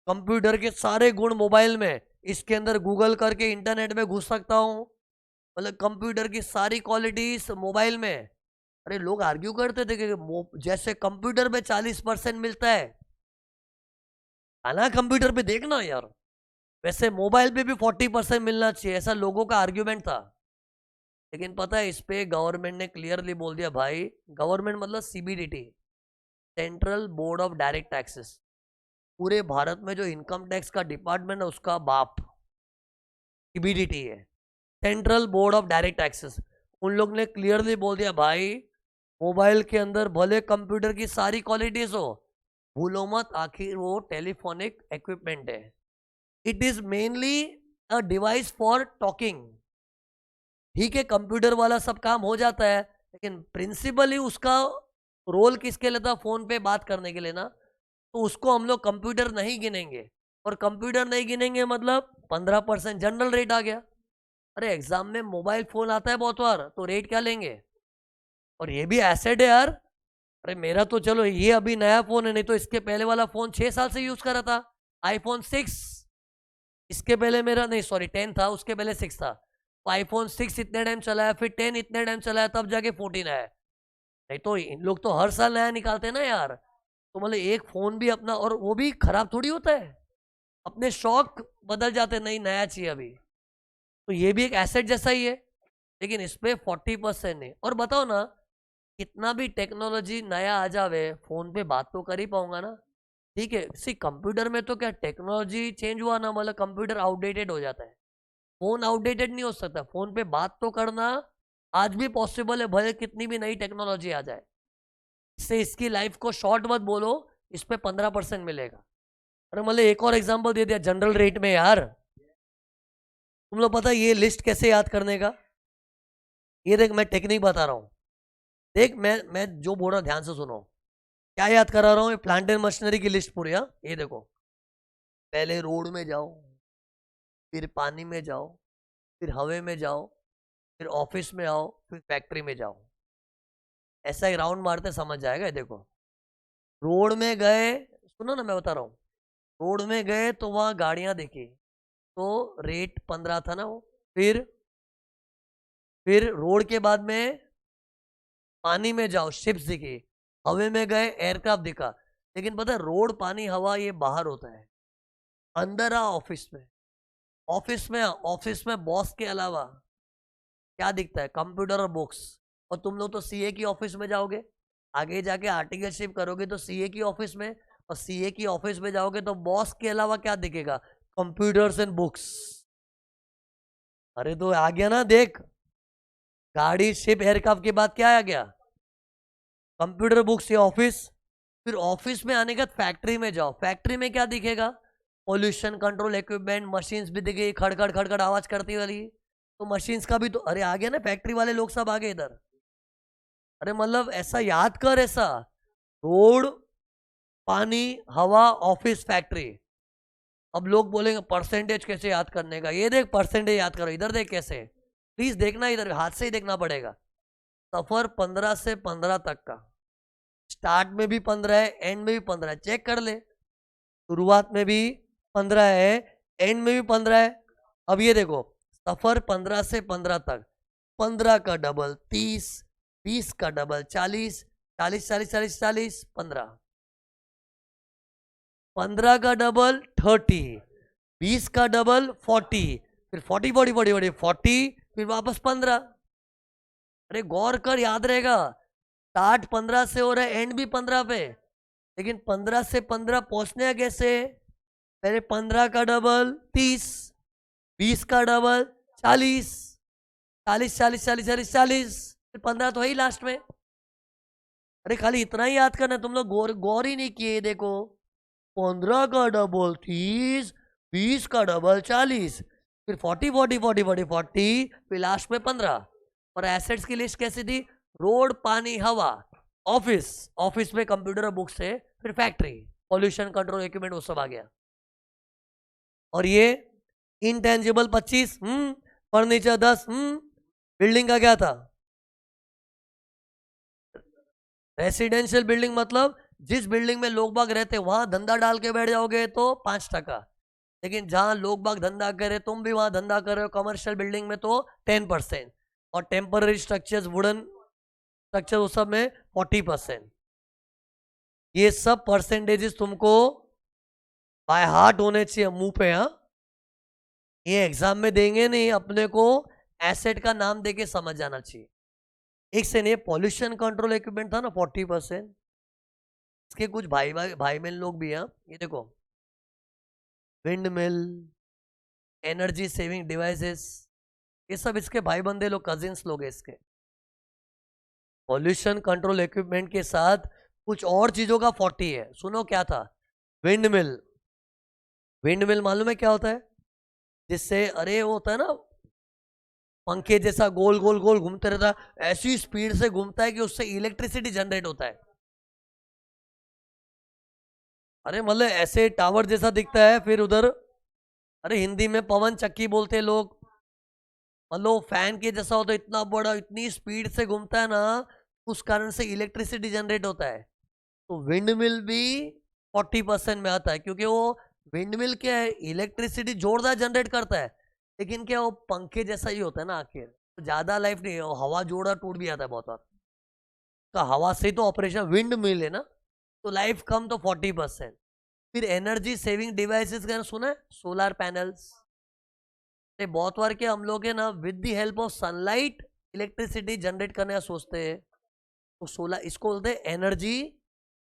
कंप्यूटर के सारे गुण मोबाइल में, इसके अंदर गूगल करके इंटरनेट में घुस सकता हूँ, मतलब कंप्यूटर की सारी क्वालिटीज मोबाइल में। अरे लोग आर्ग्यू करते थे कि जैसे कंप्यूटर में 40% मिलता है, ना कंप्यूटर पे देखना यार, वैसे मोबाइल पे भी 40% मिलना चाहिए, ऐसा लोगों का आर्ग्यूमेंट था। लेकिन पता है इस पे गवर्नमेंट ने क्लियरली बोल दिया, भाई गवर्नमेंट मतलब CBDT, central board of direct taxes, पूरे भारत में जो इनकम टैक्स का डिपार्टमेंट है उसका बाप सीबीडीटी है, central board of direct taxes. उन लोग ने क्लियरली बोल दिया, भाई मोबाइल के अंदर भले कंप्यूटर की सारी क्वालिटीज हो, भूलो मत आखिर वो टेलीफोनिक इक्विपमेंट है, it is mainly a device for talking. ठीक है कंप्यूटर वाला सब काम हो जाता है, लेकिन प्रिंसिपली उसका रोल किसके लिए था, फोन पे बात करने के लिए ना, तो उसको हम लोग कंप्यूटर नहीं गिनेंगे। और कंप्यूटर नहीं गिनेंगे मतलब 15% जनरल रेट आ गया। अरे एग्जाम में मोबाइल फोन आता है बहुत बार, तो रेट क्या लेंगे, और ये भी एसेट है यार। अरे मेरा तो चलो ये अभी नया फोन है, नहीं तो इसके पहले वाला फोन 6 साल से यूज कर रहा था, आईफोन 6। इसके पहले मेरा नहीं सॉरी 10 था, उसके पहले 6 था, तो आईफोन 6 इतने टाइम चलाया, फिर 10 इतने टाइम चलाया, तब जाके 14 आया। नहीं तो इन लोग तो हर साल नया निकालते हैं ना यार, तो मतलब एक फोन भी अपना, और वो भी खराब थोड़ी होता है, अपने शौक बदल जाते, नहीं नया चाहिए अभी। तो ये भी एक एसेट जैसा ही है, लेकिन इस पे 40% नहीं। और बताओ ना, कितना भी टेक्नोलॉजी नया आ जावे, फोन पे बात तो कर ही पाऊंगा ना। ठीक है सी कंप्यूटर में तो क्या टेक्नोलॉजी चेंज हुआ ना, मतलब कंप्यूटर आउटडेटेड हो जाता है, फोन आउटडेटेड नहीं हो सकता, फोन पे बात तो करना आज भी पॉसिबल है, भले कितनी भी नई टेक्नोलॉजी आ जाए। इससे इसकी लाइफ को शॉर्ट मत बोलो, इस पे 15% मिलेगा। अरे मतलब एक और एग्जांपल दे दिया जनरल रेट में यार, तुम लोग पता है ये लिस्ट कैसे याद करने का, ये देख मैं टेक्निक बता रहा हूँ, देख मैं जो बोल रहा हूँ ध्यान से सुनो, क्या याद करा रहा हूँ, ये प्लांट एंड मशीनरी की लिस्ट पूरी। हाँ ये देखो, पहले रोड में जाओ, फिर पानी में जाओ, फिर हवा में जाओ, फिर ऑफिस में आओ, फिर फैक्ट्री में जाओ, ऐसा ही राउंड मारते समझ जाएगा। देखो रोड में गए, सुनो ना मैं बता रहा हूँ, रोड में गए तो वहां गाड़ियां देखी, तो रेट 15 था ना वो, फिर रोड के बाद में पानी में जाओ, शिप्स दिखी, हवा में गए एयरक्राफ्ट दिखा। लेकिन पता है रोड पानी हवा ये बाहर होता है, अंदर आ ऑफिस में, ऑफिस में बॉस के अलावा क्या दिखता है, कंप्यूटर और बुक्स। और तुम लोग तो सीए की ऑफिस में जाओगे, आगे जाके आर्टिकलशिप करोगे तो सीए की ऑफिस में, और सीए की ऑफिस में जाओगे तो बॉस के अलावा क्या दिखेगा, कंप्यूटर्स एंड बुक्स। अरे तो आ गया ना, देख गाड़ी शिप एयरक्राफ्ट के बाद क्या आ गया, कंप्यूटर बुक्स या ऑफिस। फिर ऑफिस में आने के बाद फैक्ट्री में जाओ, फैक्ट्री में क्या दिखेगा, पॉल्यूशन कंट्रोल इक्विपमेंट, मशीन्स भी दिख गई, खड़खड़ खड़खड़ आवाज करती वाली। तो मशीन्स का भी तो अरे आ गया ना, फैक्ट्री वाले लोग सब आ गए इधर। अरे मतलब ऐसा याद कर, ऐसा रोड, पानी, हवा, ऑफिस, फैक्ट्री। अब लोग बोलेंगे परसेंटेज कैसे याद करने का, ये देख परसेंटेज याद करो, इधर देख कैसे, प्लीज देखना, इधर हाथ से ही देखना पड़ेगा। सफर 15 से 15 तक का, स्टार्ट में भी 15 है, एंड में भी 15 है, चेक कर ले। शुरुआत में भी 15 है, एंड में भी 15 है। अब ये देखो, सफर 15 से 15 तक, 15 का डबल 30, 20 का डबल 40, 40 40 40 40, 15, 15 का डबल 30, 20 का डबल 40, फिर 40 40 40 40 40, फिर वापस 15। अरे गौर कर, याद रहेगा। स्टार्ट 15 से हो रहा है, एंड भी 15 पे, लेकिन 15 से 15 पहुंचने कैसे? पहले 15 का डबल 30, 20 का डबल 40, 40 40 40 40 40, फिर 15 तो है ही लास्ट में। अरे खाली इतना ही याद करना, तुम लोग गौर ही नहीं किए। देखो 15 का डबल 30, 20 का डबल 40, फिर 40 40 40 40 40, फिर लास्ट में 15। और एसेट्स की लिस्ट कैसी थी? रोड, पानी, हवा, ऑफिस, ऑफिस में कंप्यूटर और बुक्स है, फिर फैक्ट्री, पॉल्यूशन कंट्रोल इक्विपमेंट, वो सब आ गया। और ये इनटेंजिबल 25, फर्नीचर 10, बिल्डिंग का क्या था? रेसिडेंशियल बिल्डिंग, मतलब जिस बिल्डिंग में लोग बाग रहते वहां धंधा डाल के बैठ जाओगे तो 5%, लेकिन जहां लोग बाग धंधा करे, तुम भी वहां धंधा कर रहे हो कमर्शियल बिल्डिंग में, तो 10%, और टेम्पररी स्ट्रक्चर्स, वुडन स्ट्रक्चर, उस सब में 40%। ये सब परसेंटेजेस तुमको बाय हार्ट होने चाहिए, मुंह पे। हाँ, ये एग्जाम में देंगे नहीं, अपने को एसेट का नाम देके समझ जाना चाहिए। एक से नहीं, पॉल्यूशन कंट्रोल इक्विपमेंट था ना 40%, इसके कुछ भाई बहन लोग भी हैं। ये देखो, wind mill, energy saving devices, ये सब इसके भाई बंदे लोग, कजिन्स लोग हैं इसके। पॉल्यूशन कंट्रोल इक्विपमेंट के साथ कुछ और चीजों का 40 है। सुनो क्या था? Wind mill. विंड मिल मालूम है क्या होता है? जिससे, अरे वो होता है ना, पंखे जैसा गोल गोल गोल घूमते रहता है, ऐसी स्पीड से घूमता है कि उससे इलेक्ट्रिसिटी जनरेट होता है। अरे मतलब ऐसे टावर जैसा दिखता है, फिर उधर, अरे हिंदी में पवन चक्की बोलते हैं लोग, मतलब फैन के जैसा होता है, इतना बड़ा, इतनी स्पीड से घूमता है ना, उस कारण से इलेक्ट्रिसिटी जनरेट होता है। तो विंड मिल भी 40% में आता है, क्योंकि वो विंड मिल क्या है, इलेक्ट्रिसिटी जोरदार जनरेट करता है, लेकिन क्या वो पंखे जैसा ही होता है ना आखिर, तो ज्यादा लाइफ नहीं है, हवा जोड़ा टूट भी आता है बहुत बार, तो हवा से तो ऑपरेशन, विंड मिल है ना, तो लाइफ कम, तो 40%। फिर एनर्जी सेविंग डिवाइसेस का सुना है? Solar panels. बहुत बार क्या हम लोग है ना, with the help of sunlight electricity generate करने का सोचते हैं, तो सोलर, इसको बोलते हैं एनर्जी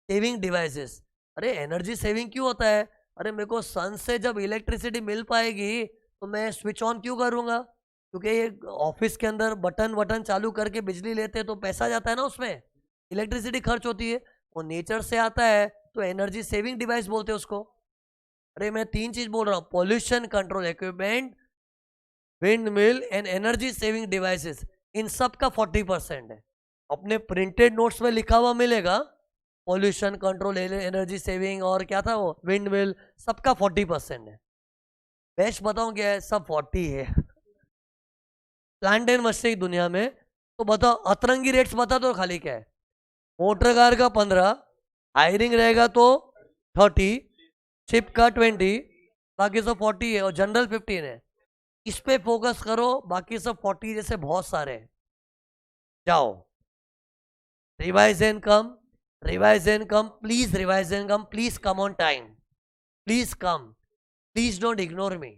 सेविंग डिवाइसेस। अरे एनर्जी सेविंग क्यों होता है? अरे मेरे को सन से जब इलेक्ट्रिसिटी मिल पाएगी तो मैं स्विच ऑन क्यों करूंगा? क्योंकि ये ऑफिस के अंदर बटन वटन चालू करके बिजली लेते हैं, तो पैसा जाता है ना, उसमें इलेक्ट्रिसिटी खर्च होती है, वो नेचर से आता है, तो एनर्जी सेविंग डिवाइस बोलते हैं उसको। अरे मैं 3 चीज बोल रहा हूँ, pollution control equipment, wind mill and energy saving devices, इन सब का 40% है। अपने प्रिंटेड नोट्स में लिखा हुआ मिलेगा, पॉल्यूशन कंट्रोल, एनर्जी सेविंग, और क्या था वो, विंड मिल, सबका 40% है। बेस्ट बताऊं क्या है? सब 40 है। प्लांट एंड मशीनरी दुनिया में, तो बताओ अतरंगी रेट्स बता दो खाली क्या है। मोटर कार का 15, हायरिंग रहेगा तो 30, शिप का 20, बाकी सब 40 है, और जनरल 15 है। इस पे फोकस करो, बाकी सब 40 जैसे बहुत सारे हैं। जाओ, revise and come, revise and come, please revise and come, please come on time, please come, please don't ignore me.